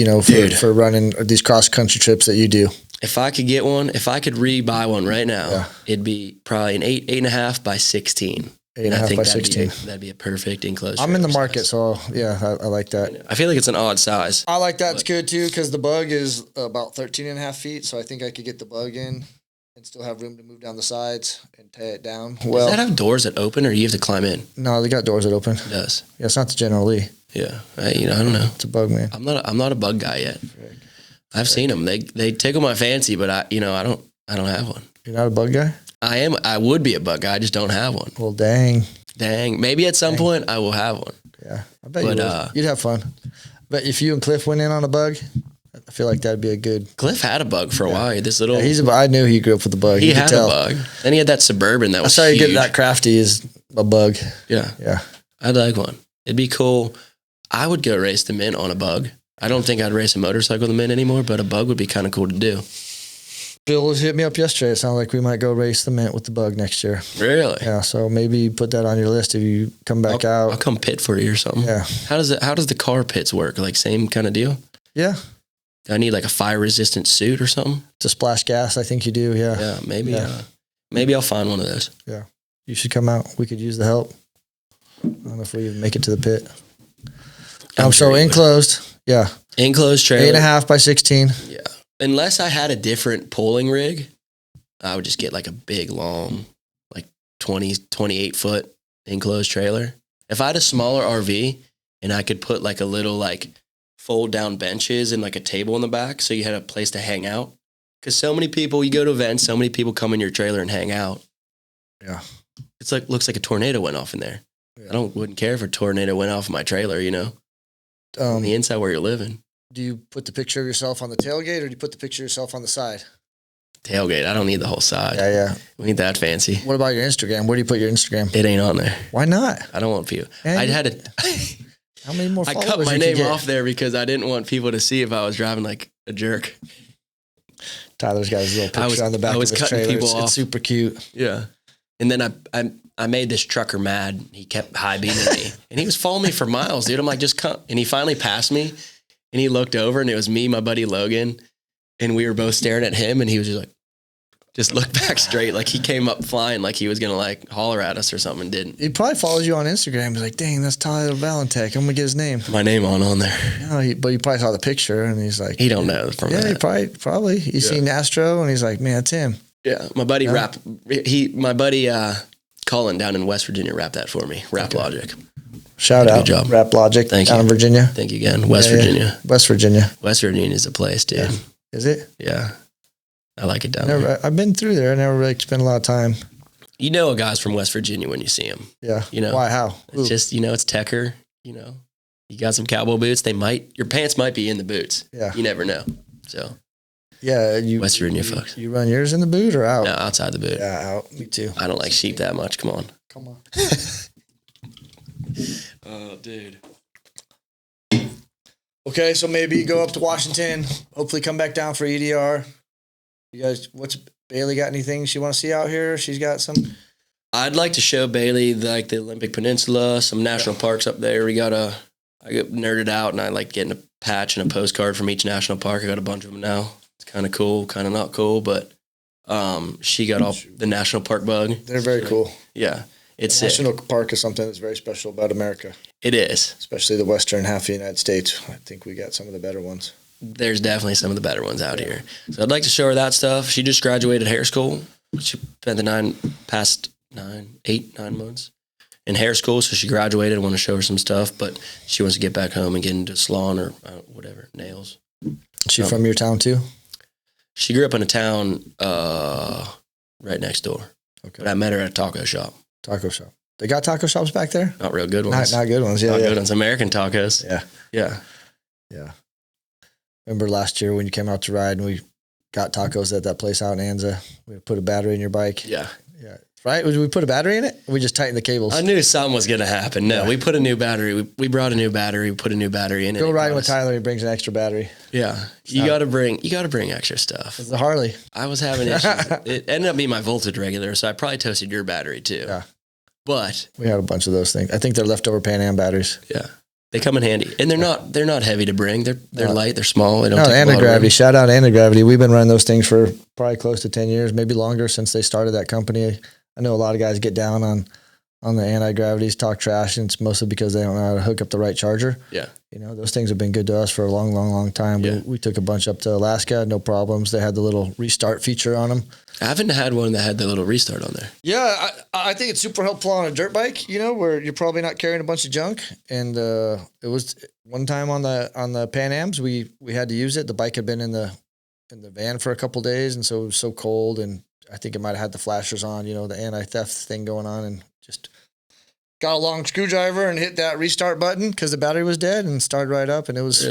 for running these cross-country trips that you do? If I could get one, if I could buy one right now, it'd be probably an 8.5 by 16. 8.5 by 16. That'd be a perfect enclosed. I'm in the market, so I like that. I feel like it's an odd size. I like that. It's good too because the bug is about 13.5 feet, so I think I could get the bug in and still have room to move down the sides and tie it down. Well, does that have doors that open, or do you have to climb in? No, they got doors that open. It does. Yeah, it's not the General Lee. Yeah, I don't know. It's a bug, man. I'm not a bug guy yet. I've seen them. They tickle my fancy, but I don't have one. You're not a bug guy? I am. I would be a bug guy. I just don't have one. Well, dang. Maybe at some point I will have one. Yeah, I bet you would. You'd have fun. But if you and Cliff went in on a bug, I feel like that'd be a good. Cliff had a bug for a while. This little. Yeah, I knew he grew up with a bug. He had a bug. Then he had that Suburban that was. That's how you huge. get that crafty is a bug. Yeah. I'd like one. It'd be cool. I would go race the Mint on a bug. I don't think I'd race a motorcycle the Mint anymore, but a bug would be kind of cool to do. Bill hit me up yesterday. It sounds like we might go race the Mint with the bug next year. Really? Yeah. So maybe put that on your list if you come back out. I'll come pit for you or something. Yeah. How does the car pits work? Like same kind of deal? Yeah. Do I need like a fire resistant suit or something? To splash gas, I think you do. Yeah. Yeah. Maybe. Yeah. Maybe I'll find one of those. Yeah. You should come out. We could use the help. I don't know if we even make it to the pit. So enclosed. Yeah. Enclosed trailer. 8.5 by 16. Yeah. Unless I had a different pulling rig, I would just get like a big, long, like 28 foot enclosed trailer. If I had a smaller RV and I could put like a little like fold down benches and like a table in the back so you had a place to hang out. Because so many people, you go to events, so many people come in your trailer and hang out. Yeah. It's like, looks like a tornado went off in there. Yeah. Wouldn't care if a tornado went off in my trailer, on the inside where you're living. Do you put the picture of yourself on the tailgate or do you put the picture of yourself on the side? Tailgate. I don't need the whole side. Yeah. We ain't that fancy. What about your Instagram? Where do you put your Instagram? It ain't on there. Why not? I don't want people. How many more followers? I cut my name off there because I didn't want people to see if I was driving like a jerk. Tyler's got his little picture on the back of his trailer. It's super cute. Yeah. And then I made this trucker mad. He kept high beaming me. And he was following me for miles, dude. I'm like, just come. And he finally passed me. And he looked over and it was me, my buddy Logan. And we were both staring at him. And he was just like, just looked back straight. Like he came up flying like he was going to like holler at us or something and didn't. He probably follows you on Instagram. He's like, dang, that's Tyler Valentik. I'm going to get his name. My name on there. No, but he probably saw the picture and he's like. He don't know from that. He probably. He's seen Astro and he's like, man, that's him. Yeah. My buddy Colin down in West Virginia wrapped that for me. Rap Logic. Shout out. Good job. Rap Logic. Thank you. Down in Virginia. Thank you again. West Virginia. West Virginia. West Virginia is the place, dude. Yeah. Is it? Yeah. I like it down there. I've been through there. I never really spent a lot of time. You know a guy's from West Virginia when you see him. Yeah. Why? How? It's just, it's Tecker. You got some cowboy boots. Your pants might be in the boots. Yeah. You never know. So. Yeah, West Virginia fucks. You run yours in the boot or out? No, outside the boot. Yeah, out. Me too. I don't like sheep that much. Come on. Oh, dude. Okay, so maybe go up to Washington. Hopefully, come back down for EDR. You guys, what's Bailey got? Anything she want to see out here? She's got some. I'd like to show Bailey like the Olympic Peninsula, some national parks up there. I get nerded out, and I like getting a patch and a postcard from each national park. I got a bunch of them now. It's kind of cool, kind of not cool, but she got all the national park bug. They're very cool. Yeah. It's national park is something that's very special about America. It is. Especially the western half of the United States. I think we got some of the better ones. There's definitely some of the better ones out here. So I'd like to show her that stuff. She just graduated hair school. She spent the past 9 months in hair school. So she graduated. I want to show her some stuff, but she wants to get back home and get into salon or whatever, nails. She from your town too? She grew up in a town right next door. Okay. But I met her at a taco shop. Taco shop. They got taco shops back there? Not real good ones. Not good ones. Yeah, not good ones. American tacos. Yeah. Remember last year when you came out to ride and we got tacos at that place out in Anza? We put a battery in your bike. Yeah. Right? Did we put a battery in it? We just tightened the cables. I knew something was going to happen. No, we put a new battery. We brought a new battery. We put a new battery in it. Go riding with Tyler. He brings an extra battery. Yeah. You got to bring extra stuff. It's the Harley. I was having issues. It ended up being my voltage regulator, so I probably toasted your battery too. Yeah. But we had a bunch of those things. I think they're leftover Pan Am batteries. Yeah. They come in handy. And they're not heavy to bring. They're light, they're small. They don't take anti-gravity. Shout out anti-gravity. We've been running those things for probably close to 10 years, maybe longer since they started that company. I know a lot of guys get down on the anti-gravities, talk trash, and it's mostly because they don't know how to hook up the right charger. Yeah. You know, those things have been good to us for a long, long, long time. Yeah. We took a bunch up to Alaska, no problems. They had the little restart feature on them. I haven't had one that had the little restart on there. Yeah, I think it's super helpful on a dirt bike, you know, where you're probably not carrying a bunch of junk. And it was one time on the Pan Ams, we had to use it. The bike had been in the van for a couple of days, and so it was so cold, and I think it might have had the flashers on, you know, the anti-theft thing going on, and just got a long screwdriver and hit that restart button because the battery was dead and started right up, and it was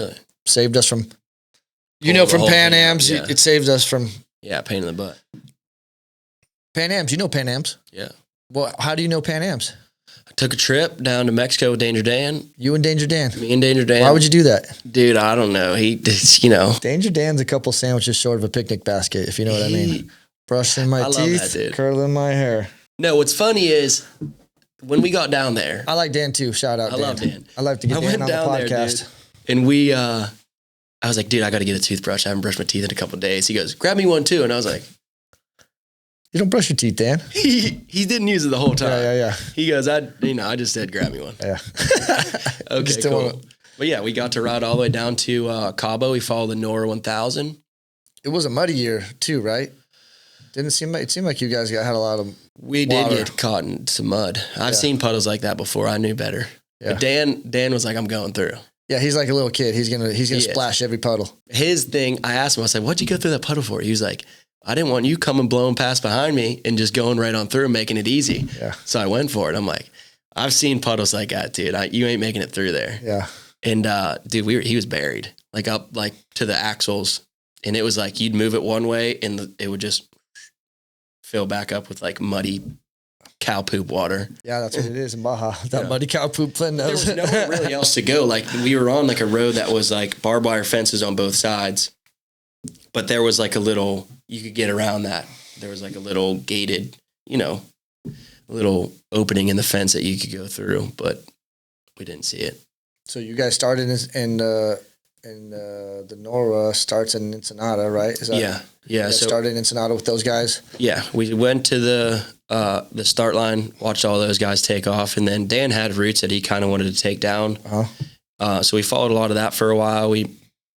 saved us from, from Pan Ams. Yeah. It saved us from. Yeah, pain in the butt. Pan Ams, you know Pan Ams? Yeah. Well, how do you know Pan Ams? I took a trip down to Mexico with Danger Dan. You and Danger Dan? Me and Danger Dan. Why would you do that? Dude, I don't know. Danger Dan's a couple sandwiches short of a picnic basket, if you know what I mean. Brushing my teeth, curling my hair. No, what's funny is when we got down there. I like Dan too. Shout out Dan. I love Dan. I like to get Dan on the podcast. There, and I was like, dude, I got to get a toothbrush. I haven't brushed my teeth in a couple of days. He goes, grab me one too. And I was like, you don't brush your teeth, Dan. He didn't use it the whole time. Yeah. He goes, I just said, grab me one. Yeah. Okay, cool. But yeah, we got to ride all the way down to Cabo. We followed the Nora 1000. It was a muddy year too, right? It seemed like you guys had a lot of We water. did get caught in some mud. I've seen puddles like that before. I knew better. Yeah. But Dan was like, I'm going through. Yeah, he's like a little kid. He's gonna splash every puddle. His thing, I asked him, I said, what'd you go through that puddle for? He was like, I didn't want you coming blowing past behind me and just going right on through and making it easy. Yeah. So I went for it. I'm like, I've seen puddles like that, dude. You ain't making it through there. Yeah. And dude, he was buried like up like to the axles, and it was like you'd move it one way and it would just fill back up with like muddy cow poop water. Yeah, that's what it is in Baja. That muddy cow poop blend. There was nowhere really else to go. Like we were on like a road that was like barbed wire fences on both sides, but there was like a little, you could get around that. There was like a little gated, little opening in the fence that you could go through, but we didn't see it. So you guys started in the Nora starts in Ensenada, right? Yeah. So started in Ensenada with those guys. Yeah, we went to the start line, watched all those guys take off, and then Dan had routes that he kind of wanted to take down. So we followed a lot of that for a while. We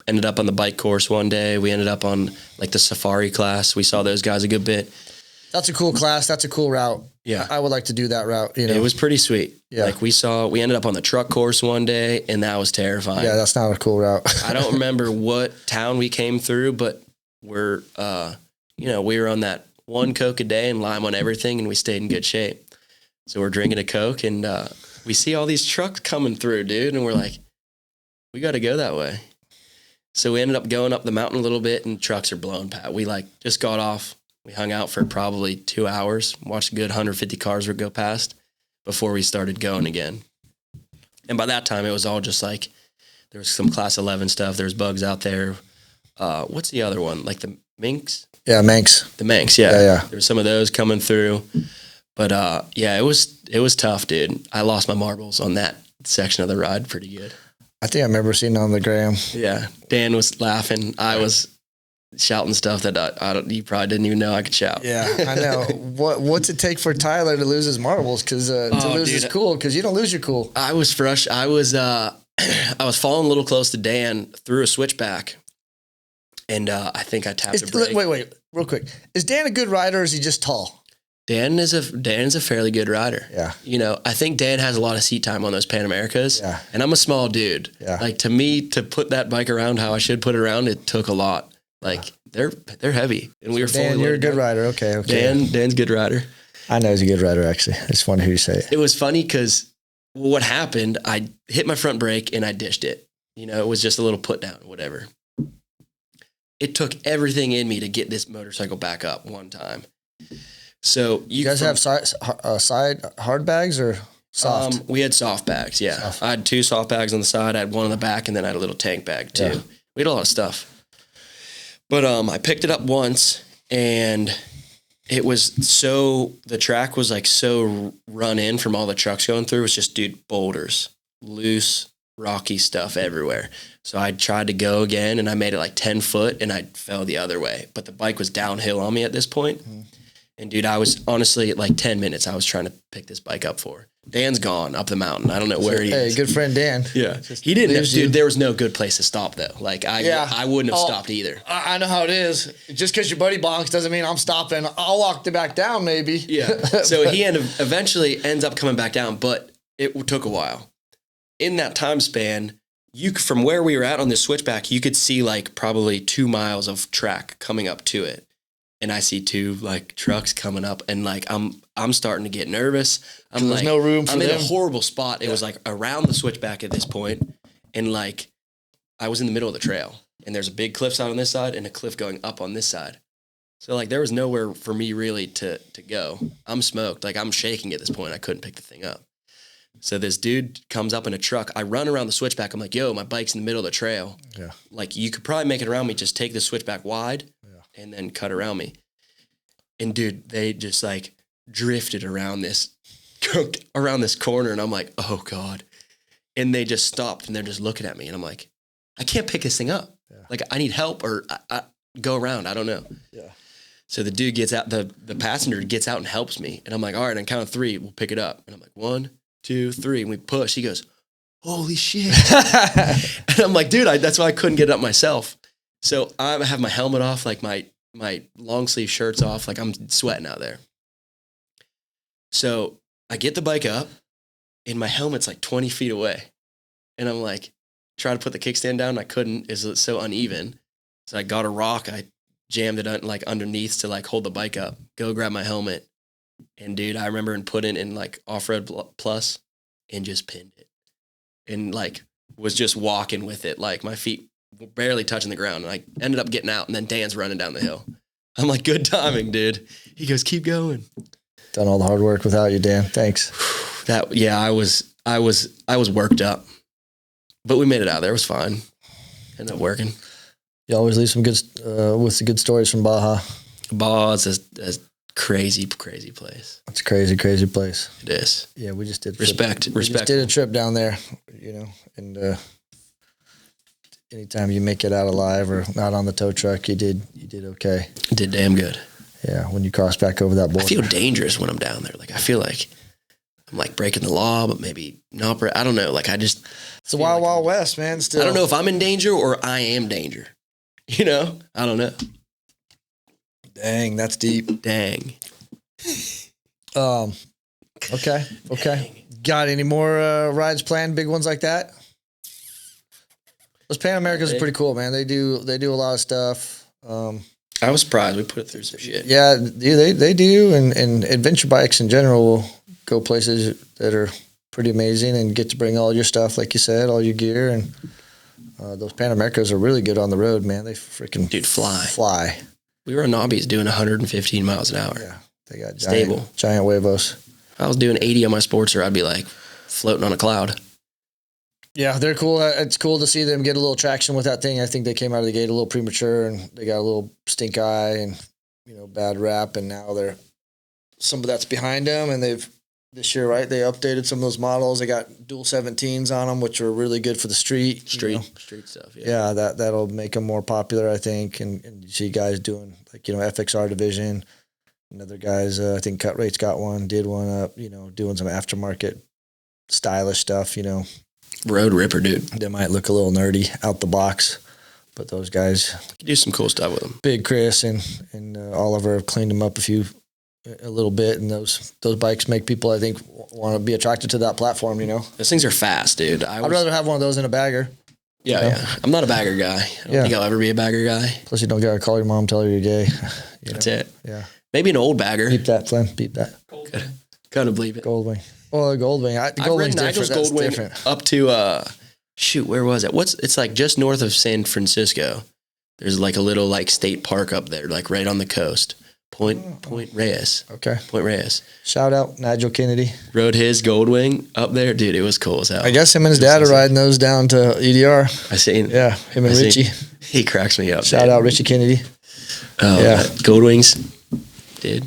ended up on the bike course one day. We ended up on like the safari class. We saw those guys a good bit. That's a cool class. That's a cool route. Yeah. I would like to do that route. It was pretty sweet. Yeah. Like we ended up on the truck course one day, and that was terrifying. Yeah, that's not a cool route. I don't remember what town we came through, but we were on that one Coke a day and lime on everything, and we stayed in good shape. So we're drinking a Coke, and we see all these trucks coming through, dude, and we're like, we got to go that way. So we ended up going up the mountain a little bit, and trucks are blowing past. We like just got off. We hung out for probably 2 hours, watched a good 150 cars go past before we started going again. And by that time, it was all just like, there was some Class 11 stuff. There's bugs out there. What's the other one? Like the minks? Yeah, Manx. The Manx, yeah. Yeah. There was some of those coming through. But yeah, it was tough, dude. I lost my marbles on that section of the ride pretty good. I think I remember seeing it on the gram. Yeah. Dan was laughing. I was shouting stuff that you probably didn't even know I could shout. Yeah, I know. What's it take for Tyler to lose his marbles? Because to lose his cool, because you don't lose your cool. I was fresh. I was falling a little close to Dan through a switchback, and I think I tapped a brake. Wait, real quick. Is Dan a good rider, or is he just tall? Dan's a fairly good rider. Yeah. You know, I think Dan has a lot of seat time on those Pan Americas. Yeah. And I'm a small dude. Yeah. Like, to me, to put that bike around how I should put it around, it took a lot. Like, they're heavy. And we were fully Dan, you're a good rider. Okay. Dan's a good rider. I know he's a good rider, actually. It's funny who you say it. It was funny because what happened, I hit my front brake and I dished it. You know, it was just a little put down, whatever. It took everything in me to get this motorcycle back up one time. So you guys have side hard bags or soft? We had soft bags, yeah. Soft. I had 2 soft bags on the side. I had one on the back, and then I had a little tank bag too. Yeah. We had a lot of stuff. But I picked it up once, and it was the track was like so run in from all the trucks going through. It was just, dude, boulders, loose, rocky stuff everywhere. So I tried to go again, and I made it like 10 foot, and I fell the other way. But the bike was downhill on me at this point. Mm-hmm. And dude, I was honestly at like 10 minutes, I was trying to pick this bike up for. Dan's gone up the mountain. I don't know where he is. Hey, good friend Dan. Yeah. He didn't have, dude, there was no good place to stop though. Like I wouldn't have stopped either. I know how it is. Just because your buddy bonks doesn't mean I'm stopping. I'll walk it back down maybe. Yeah. So he eventually ends up coming back down, but it took a while. In that time span, from where we were at on this switchback, you could see like probably 2 miles of track coming up to it. And I see 2 like trucks coming up, and like I'm starting to get nervous. There's no room for them. I'm in a horrible spot. It was like around the switchback at this point, and like I was in the middle of the trail, and there's a big cliffside on this side and a cliff going up on this side. So like there was nowhere for me really to go. I'm smoked. Like I'm shaking at this point. I couldn't pick the thing up. So this dude comes up in a truck. I run around the switchback. I'm like, yo, my bike's in the middle of the trail. Yeah. Like you could probably make it around me. Just take the switchback wide. And then cut around me. And dude, they just like drifted around this corner, and I'm like, oh God. And they just stopped, and they're just looking at me, and I'm like, I can't pick this thing up. Yeah. Like I need help, or I go around. I don't know. Yeah. So the dude gets out, the passenger gets out and helps me. And I'm like, all right, on count of 3, we'll pick it up. And I'm like, 1, 2, 3. And we push. He goes, holy shit. And I'm like, dude, that's why I couldn't get it up myself. So I have my helmet off, like my long sleeve shirt's off, like I'm sweating out there. So I get the bike up, and my helmet's like 20 feet away. And I'm like, trying to put the kickstand down, I couldn't, it's so uneven. So I got a rock, I jammed it like underneath to like hold the bike up, go grab my helmet. And dude, I remember putting in like off-road plus and just pinned it. And like was just walking with it, like my feet barely touching the ground, and I ended up getting out, and then Dan's running down the hill. I'm like, good timing, dude. He goes, keep going. Done all the hard work without you, Dan. Thanks. I was worked up, but we made it out there. It was fine. Ended up working. You always leave some good with the good stories from Baja. Baja is a crazy place. It's a crazy place. It is. Yeah, we just did respect. We just did a trip down there, and anytime you make it out alive or not on the tow truck, you did okay. You did damn good. Yeah, when you cross back over that border. I feel dangerous when I'm down there. Like I feel like I'm like breaking the law, but maybe not. I don't know. Like it's the wild west, man. Still, I don't know if I'm in danger or I am danger. You know, I don't know. Dang, that's deep. Dang. Okay. Dang. Got any more rides planned? Big ones like that? Those Pan Americas are pretty cool, man. They do a lot of stuff. I was surprised we put it through some shit. Yeah, they do, and adventure bikes in general will go places that are pretty amazing and get to bring all your stuff, like you said, all your gear, and those Pan Americas are really good on the road, man. They freaking fly. We were on Nobbies doing 115 miles an hour. Yeah, they got giant huevos. If I was doing 80 on my Sportster, I'd be like floating on a cloud. Yeah, they're cool. It's cool to see them get a little traction with that thing. I think they came out of the gate a little premature, and they got a little stink eye and bad rap, and now some of that's behind them, and this year, right? They updated some of those models. They got dual 17s on them, which are really good for the street. Street stuff. Yeah, that'll make them more popular, I think. And you see guys doing FXR division, and other guys. I think Cut Rate's got one, did one up. Doing some aftermarket stylish stuff. Road Ripper, dude. They might look a little nerdy out the box, but those guys you do some cool stuff with them. Big Chris and Oliver have cleaned them up a little bit, and those bikes make people, I think, want to be attracted to that platform. Those things are fast, dude. I'd rather have one of those in a bagger. Yeah. I'm not a bagger guy. I don't think I'll ever be a bagger guy. Plus, you don't gotta call your mom, tell her you're gay. That's it. Yeah. Maybe an old bagger. Beep that, Flynn. Beep that. Couldn't believe it. Goldwing. Well, Goldwing. Goldwing's different. That's different. Up to where was it? It's like just north of San Francisco. There's like a little like state park up there, like right on the coast. Point Reyes. Okay. Point Reyes. Shout out Nigel Kennedy. Rode his Goldwing up there. Dude, it was cool as hell. I guess him and his dad are riding those down to EDR. I seen. Yeah, him and Richie. He cracks me up. Shout out Richie Kennedy. Oh, yeah. Goldwings. Dude.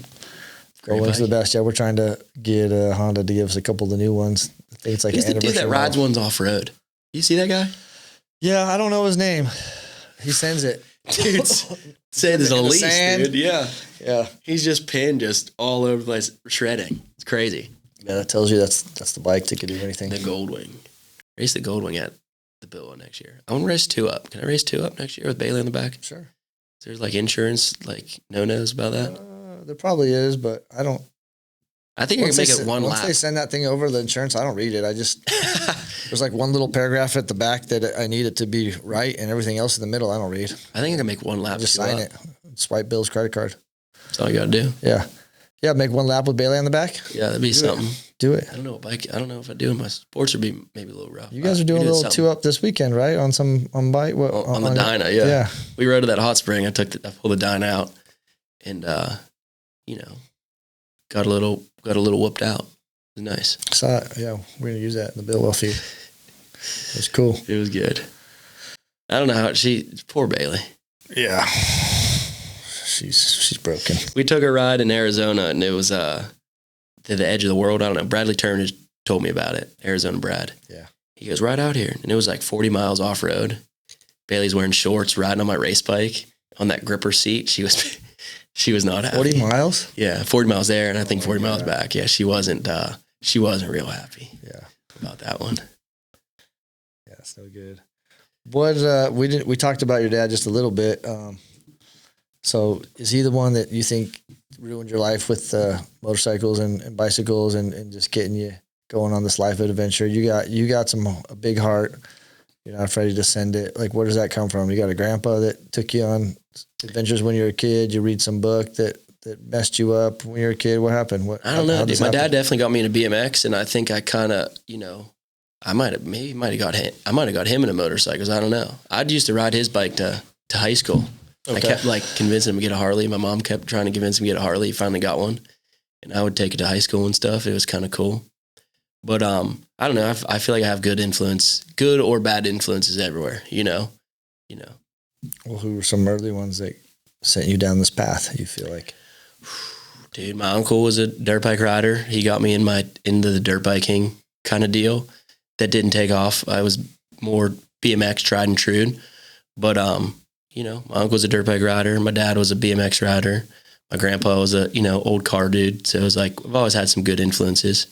Goldwings are the best. Yeah, we're trying to get Honda to give us a couple of the new ones. I think it's like He's an the dude that rides ones off-road. You see that guy? Yeah, I don't know his name. He sends it. Dude, sand is a leash, dude. Yeah. Yeah. He's just pinned just all over the place, shredding. It's crazy. Yeah, that tells you that's the bike that could do anything. The Goldwing. Race the Goldwing at the Billow next year. I want to race 2 Up. Can I race 2 Up next year with Bailey in the back? Sure. Is there like insurance, like no-nos about that? There probably is, but I don't. I think I can make it one lap. Once they send that thing over the insurance, I don't read it. I just there's like one little paragraph at the back that I need it to be right, and everything else in the middle I don't read. I think I can make one lap. Just sign it. Swipe Bill's credit card. That's all you got to do. Yeah. Make one lap with Bailey on the back. Yeah, that'd be something. Do it. I don't know what bike. I don't know if I do. My sports would be maybe a little rough. You guys are doing a little 2 Up this weekend, right? On bike. What, on the Dyna, yeah. We rode to that hot spring. I pulled the Dyna out, and got a little whooped out. It was nice. Saw it. Yeah, we're gonna use that in the Bill feed. It was cool. It was good. I don't know how poor Bailey. Yeah, she's broken. We took a ride in Arizona, and it was to the edge of the world. I don't know. Bradley Turner told me about it. Arizona Brad. Yeah. He goes right out here, and it was like 40 miles off road. Bailey's wearing shorts, riding on my race bike on that gripper seat. She was not happy. 40 miles? Yeah, 40 miles there, and I think 40 miles back. Yeah, she wasn't real happy. About that one. Yeah, so good. What we talked about your dad just a little bit. So is he the one that you think ruined your life with motorcycles and bicycles and just getting you going on this life adventure? You got a big heart. You're not afraid to send it. Like, where does that come from? You got a grandpa that took you on adventures when you were a kid. You read some book that messed you up when you were a kid. What happened? I don't know. Dude, my dad definitely got me into BMX, and I think I kind of, I might have got him into motorcycles. I don't know. I used to ride his bike to high school. Okay. I kept convincing him to get a Harley. My mom kept trying to convince him to get a Harley. He finally got one, and I would take it to high school and stuff. It was kind of cool. But I don't know. I feel like I have good or bad influences everywhere. Well, who were some early ones that sent you down this path? You feel like, dude, my uncle was a dirt bike rider. He got me into the dirt biking kind of deal. That didn't take off. I was more BMX tried and true. But my uncle was a dirt bike rider. My dad was a BMX rider. My grandpa was a old car dude. So it was like I've always had some good influences.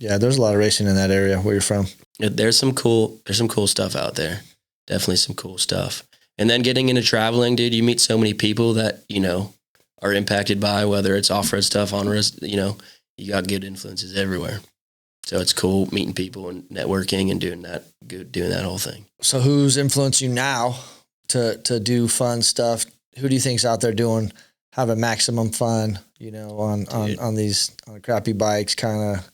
Yeah, there's a lot of racing in that area where you're from. There's some cool stuff out there. Definitely some cool stuff. And then getting into traveling, dude, you meet so many people that, are impacted by whether it's off-road stuff, on-road, you got good influences everywhere. So it's cool meeting people and networking and doing that whole thing. So who's influenced you now to do fun stuff? Who do you think's out there having maximum fun, on these crappy bikes kind of,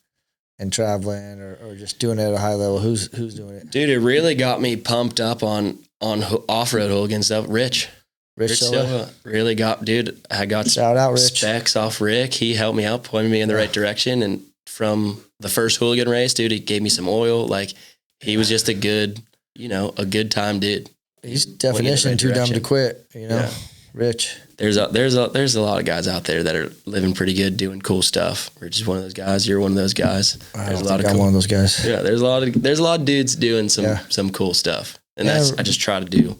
and traveling or just doing it at a high level? Who's doing it? Dude, it really got me pumped up on on off-road hooligan stuff. Rich Silva really got, dude, I got Shout out, Rich. specs off Rick. He helped me out, pointed me in the right direction. And from the first hooligan race, dude, he gave me some oil. Like, he was just a good time dude. He's definition too dumb to quit, Rich. There's a lot of guys out there that are living pretty good, doing cool stuff. Rich is one of those guys. You're one of those guys. There's a lot of I'm one of those guys. Yeah, there's a lot of dudes doing some cool stuff, and I just try to do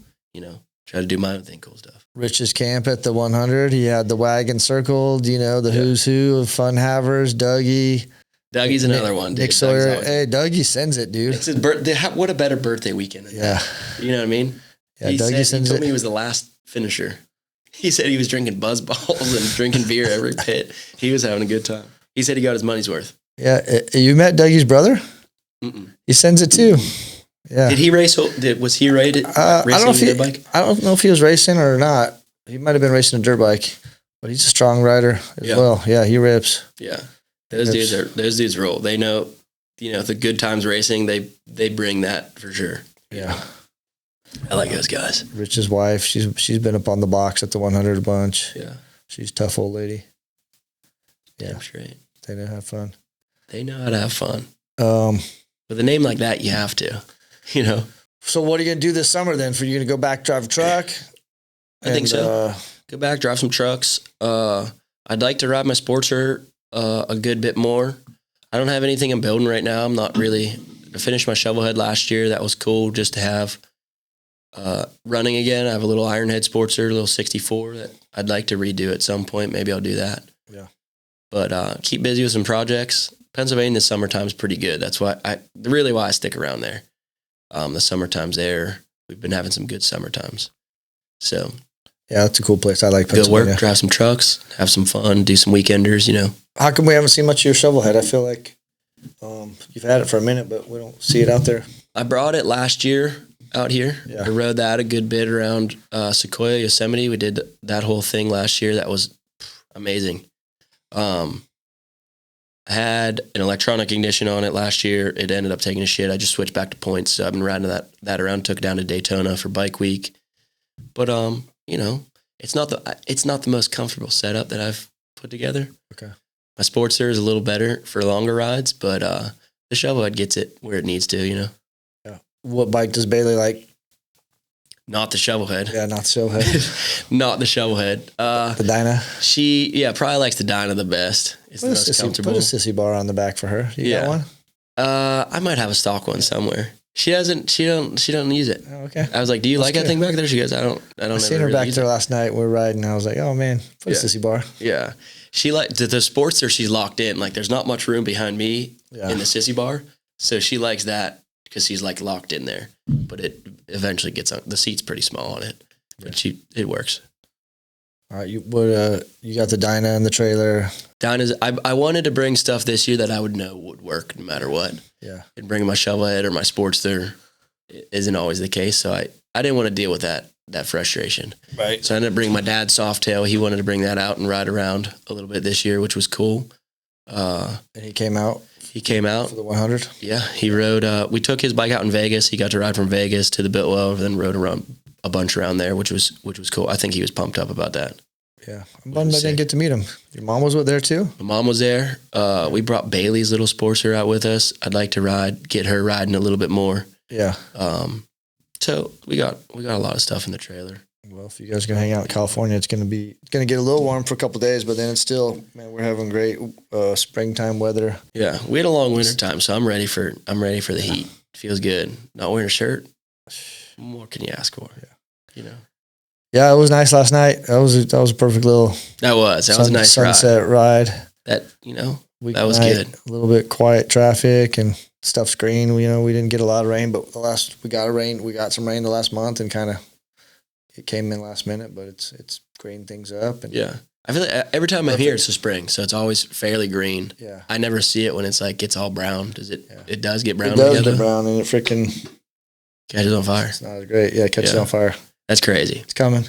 my own thing, cool stuff. Rich's camp at the 100. He had the wagon circled. The who's who of fun havers. Dougie's another one. Dude. Nick Sawyer. Hey, Dougie sends it, dude. It's his birthday. What a better birthday weekend than that. You know what I mean? Yeah, Dougie sends it. He told me he was the last finisher. He said he was drinking buzz balls and drinking beer every pit. He was having a good time. He said he got his money's worth. Yeah. You met Dougie's brother? Mm-mm. He sends it too. Yeah. Did he race? Was he rated? I don't know if he was racing or not. He might have been racing a dirt bike, but he's a strong rider as well. Yeah, he rips. Yeah. Those dudes roll. They know, the good times racing, they bring that for sure. Yeah. I like those guys. Rich's wife, she's been up on the box at the 100 a bunch. Yeah. She's a tough old lady. Yeah. Damn straight. They know how to have fun. They know how to have fun. With a name like that, you have to, So what are you going to do this summer then? You going to go back, drive a truck? I think so. Go back, drive some trucks. I'd like to ride my Sportster a good bit more. I don't have anything I'm building right now. I'm not really. I finished my Shovelhead last year. That was cool just to have running again. I have a little Ironhead Sportster, a little 64 that I'd like to redo at some point. Maybe I'll do that. Yeah. But keep busy with some projects. Pennsylvania, the summertime's pretty good. That's why I stick around there. The summertime's there. We've been having some good summertimes. So. Yeah, that's a cool place. I like Pennsylvania. Go work, drive some trucks, have some fun, do some weekenders, How come we haven't seen much of your Shovelhead? I feel like you've had it for a minute, but we don't see it out there. I brought it last year out here. Yeah. I rode that a good bit around Sequoia, Yosemite. We did that whole thing last year. That was amazing. I had an electronic ignition on it last year. It ended up taking a shit. I just switched back to points. So I've been riding that around, took it down to Daytona for bike week. But, it's not the most comfortable setup that I've put together. Okay. My Sportster is a little better for longer rides, but the Shovelhead gets it where it needs to, Yeah. What bike does Bailey like? Not the Shovelhead. Yeah, not the Shovelhead. Not the Shovelhead. The Dyna? She probably likes the Dyna the best. It's the most comfortable. Put a sissy bar on the back for her. You got one? I might have a stock one somewhere. She doesn't use it. Oh, okay. I was like, do you like that thing back there? She goes, I don't I seen her back there last night. We were riding. I was like, oh man, put a sissy bar. Yeah. She the Sportster, she's locked in. Like there's not much room behind me in the sissy bar. So she likes that because she's like locked in there. But it eventually gets on. The seat's pretty small on it. But it works. All right. You got the Dyna in the trailer. Dyna's, I wanted to bring stuff this year that I would know would work no matter what. Yeah. And bringing my Shovelhead or my Sportster isn't always the case. So I didn't want to deal with that frustration. Right. So I ended up bringing my dad's Softail. He wanted to bring that out and ride around a little bit this year, which was cool. And he came out? He came out. For the 100? Yeah. He rode, we took his bike out in Vegas. He got to ride from Vegas to the Bitwell, then rode around a bunch around there, which was cool. I think he was pumped up about that. Yeah. I'm bummed I didn't get to meet him. Your mom was there too? My mom was there. We brought Bailey's little Sportster out with us. I'd like to get her riding a little bit more. Yeah. So we got a lot of stuff in the trailer. Well, if you guys are gonna hang out in California, it's gonna get a little warm for a couple of days, but then it's still, man, we're having great springtime weather. Yeah, we had a long winter time, so I'm ready for the heat. Feels good. Not wearing a shirt. What more can you ask for? Yeah. Yeah, it was nice last night. That was a perfect little. That was a nice sunset ride. That that was good. A little bit quiet traffic and stuff's green. We didn't get a lot of rain, but we got some rain the last month, and kind of it came in last minute, but it's greening things up. And yeah, I feel like every time I'm here, it's the spring, so it's always fairly green. Yeah, I never see it when it's like gets all brown. Does it? Yeah. It does get brown. It does get brown, and it freaking catches on fire. It's not as great. Yeah, it catches on fire. That's crazy. It's coming.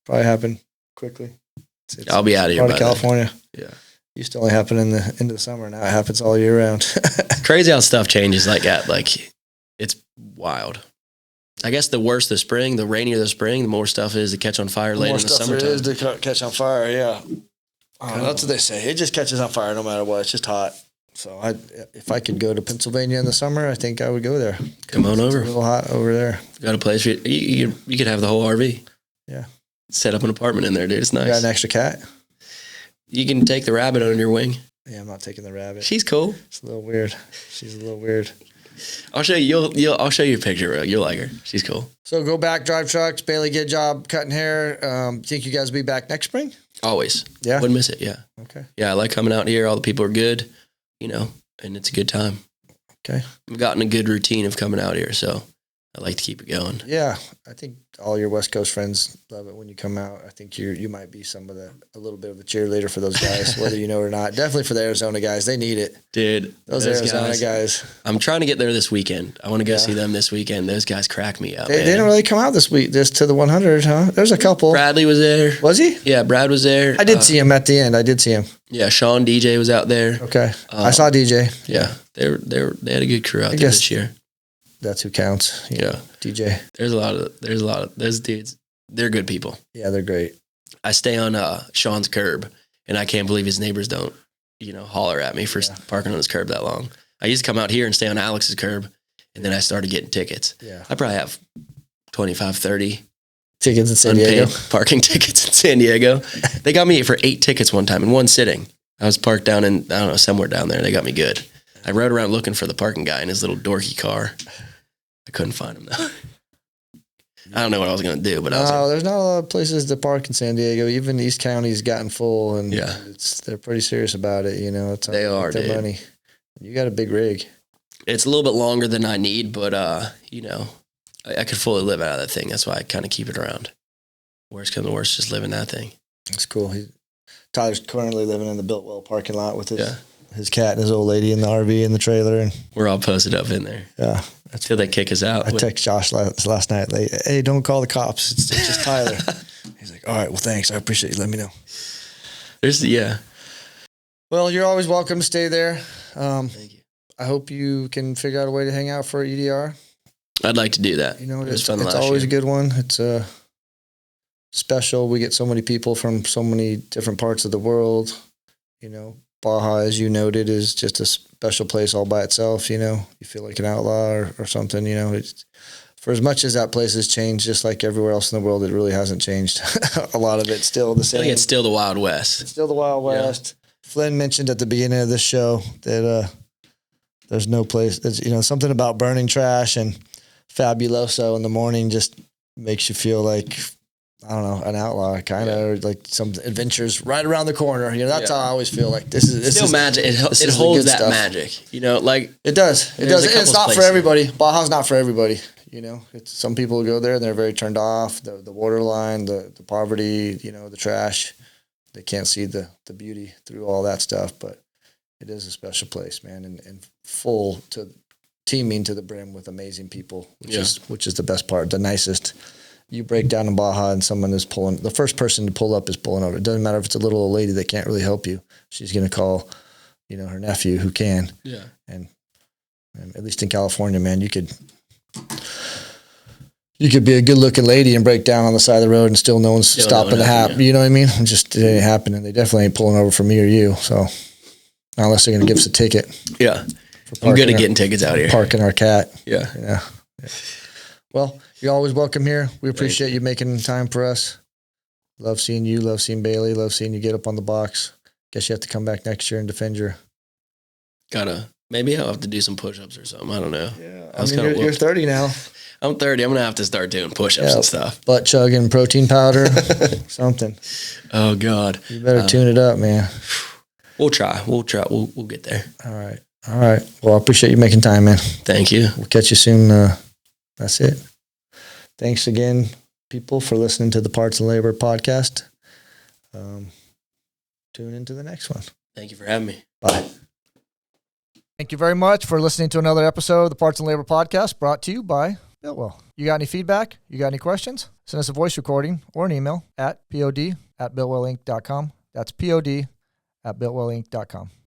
Probably happen quickly. It's I'll be out of here. Part of California. Yeah. Used to only happen in the end of the summer. Now it happens all year round. Crazy how stuff changes like that. Like it's wild. I guess the worse the spring, the rainier the spring, the more stuff is to catch on fire late in the summertime. It is to catch on fire, yeah. That's what they say. It just catches on fire no matter what. It's just hot. So if I could go to Pennsylvania in the summer, I think I would go there. Come on over. It's a little hot over there. Got a place for you. You could have the whole RV. Yeah. Set up an apartment in there, dude. It's nice. You got an extra cat? You can take the rabbit under your wing. Yeah, I'm not taking the rabbit. She's cool. It's a little weird. She's a little weird. I'll show you. I'll show you a picture. You'll like her. She's cool. So go back, drive trucks. Bailey, get a job cutting hair. Think you guys will be back next spring? Always. Yeah. Wouldn't miss it. Yeah. Okay. Yeah, I like coming out here. All the people are good, and it's a good time. Okay. I've gotten a good routine of coming out here, so I like to keep it going. Yeah, I think all your West Coast friends love it when you come out. I think you might be a little bit of a cheerleader for those guys, whether you know it or not. Definitely for the Arizona guys, they need it, dude. Those Arizona guys. I'm trying to get there this weekend. I want to go see them this weekend. Those guys crack me up. They didn't really come out this week, just to the 100, huh? There's a couple. Bradley was there. Was he? Yeah, Brad was there. I did see him at the end. I did see him. Yeah, Sean DJ was out there. Okay, I saw DJ. Yeah, they had a good crew out there this year. That's who counts. Yeah. DJ. There's a lot of those dudes. They're good people. Yeah, they're great. I stay on Sean's curb, and I can't believe his neighbors don't, holler at me for parking on his curb that long. I used to come out here and stay on Alex's curb, and then I started getting tickets. Yeah. I probably have 25, 30 tickets in San Diego. Parking tickets in San Diego. They got me for 8 tickets one time in one sitting. I was parked down in, I don't know, somewhere down there. They got me good. I rode around looking for the parking guy in his little dorky car. I couldn't find him though. I don't know what I was going to do, but there's not a lot of places to park in San Diego. Even East County's gotten full, and they're pretty serious about it. It's they are their money. You got a big rig. It's a little bit longer than I need, but I could fully live out of that thing. That's why I kind of keep it around. Worst come to worst, just live in that thing. That's cool. Tyler's currently living in the Builtwell parking lot with his cat and his old lady in the RV and the trailer, and we're all posted up in there. Yeah. Until they kick us out. I text Josh last night late. Hey, don't call the cops. It's just Tyler. He's like, all right, well, thanks. I appreciate you. Let me know. Well, you're always welcome to stay there. Thank you. I hope you can figure out a way to hang out for EDR. I'd like to do that. It's always a good one. It's special. We get so many people from so many different parts of the world. Baja, as you noted, is just a special place all by itself. You feel like an outlaw or something. It's, for as much as that place has changed, just like everywhere else in the world, it really hasn't changed. A lot of it's still the same. I think it's still the Wild West. It's still the Wild West. Yeah. Flynn mentioned at the beginning of this show that there's no place. Something about burning trash and Fabuloso in the morning just makes you feel like, I don't know, an outlaw, kind of, or like some adventures right around the corner. That's how I always feel like this is magic. It holds that stuff. Magic, like it does. It does. It's not for everybody. Baja's not for everybody. It's some people go there and they're very turned off. The water line, the poverty, the trash. They can't see the beauty through all that stuff. But it is a special place, man, and teeming to the brim with amazing people, which is the best part, the nicest. You break down in Baja and someone is the first person to pull up is pulling over. It doesn't matter if it's a little old lady that can't really help you. She's going to call, her nephew who can. Yeah. And at least in California, man, you could be a good looking lady and break down on the side of the road and still no one's stopping to happen. You know what I mean? It ain't happening. They definitely ain't pulling over for me or you. So unless they're going to give us a ticket. Yeah. I'm good at getting tickets out here. Parking our cat. Yeah. Well, you're always welcome here. We appreciate you making time for us. Love seeing you. Love seeing Bailey. Love seeing you get up on the box. Guess you have to come back next year and defend your. Maybe I'll have to do some push-ups or something. I don't know. Yeah. You're 30 now. I'm 30. I'm going to have to start doing push-ups and stuff. Butt chugging, protein powder, something. Oh, God. You better tune it up, man. We'll try. We'll get there. All right. Well, I appreciate you making time, man. Thank you. We'll catch you soon. That's it. Thanks again, people, for listening to the Parts and Labor podcast. Tune into the next one. Thank you for having me. Bye. Thank you very much for listening to another episode of the Parts and Labor podcast brought to you by Builtwell. You got any feedback? You got any questions? Send us a voice recording or an email at pod@builtwellinc.com. That's pod@builtwellinc.com.